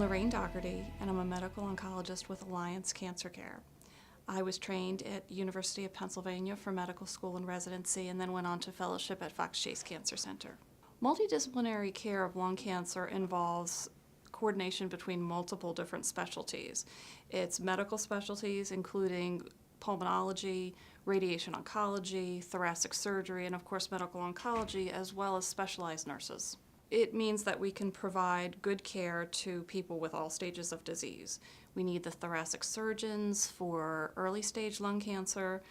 Lorraine Dougherty, and I'm a medical oncologist with Alliance Cancer Care. I was trained at University of Pennsylvania for medical school and residency, and then went on to fellowship at Fox Chase Cancer Center. Multidisciplinary care of lung cancer involves coordination between multiple different specialties. It's medical specialties, including pulmonology, radiation oncology, thoracic surgery, and of course medical oncology, as well as specialized nurses. It means that we can provide good care to people with all stages of disease. We need the thoracic surgeons for early stage lung cancer.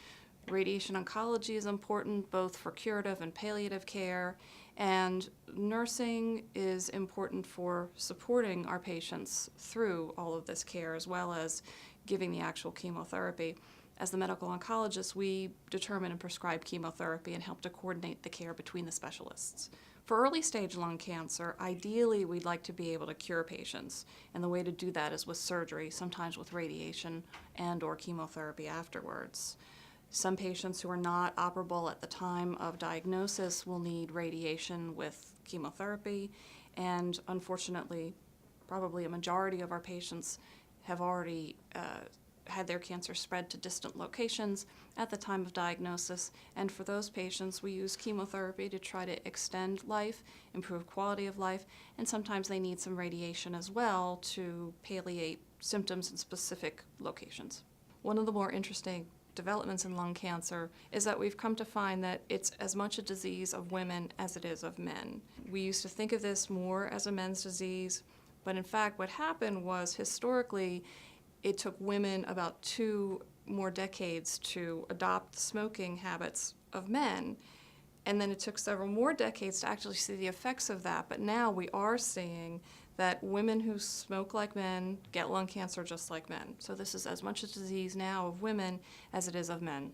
Radiation oncology is important both for curative and palliative care, and nursing is important for supporting our patients through all of this care, as well as giving the actual chemotherapy. As the medical oncologist, we determine and prescribe chemotherapy and help to coordinate the care between the specialists. For early stage lung cancer, ideally we'd like to be able to cure patients, and the way to do that is with surgery, sometimes with radiation and/or chemotherapy afterwards. Some patients who are not operable at the time of diagnosis will need radiation with chemotherapy, and unfortunately, probably a majority of our patients have already had their cancer spread to distant locations at the time of diagnosis, and for those patients we use chemotherapy to try to extend life, improve quality of life, and sometimes they need some radiation as well to palliate symptoms in specific locations. One of the more interesting developments in lung cancer is that we've come to find that it's as much a disease of women as it is of men. We used to think of this more as a men's disease, but in fact what happened was historically it took women about 2 more decades to adopt the smoking habits of men, and then it took several more decades to actually see the effects of that. But now we are seeing that women who smoke like men get lung cancer just like men. So this is as much a disease now of women as it is of men.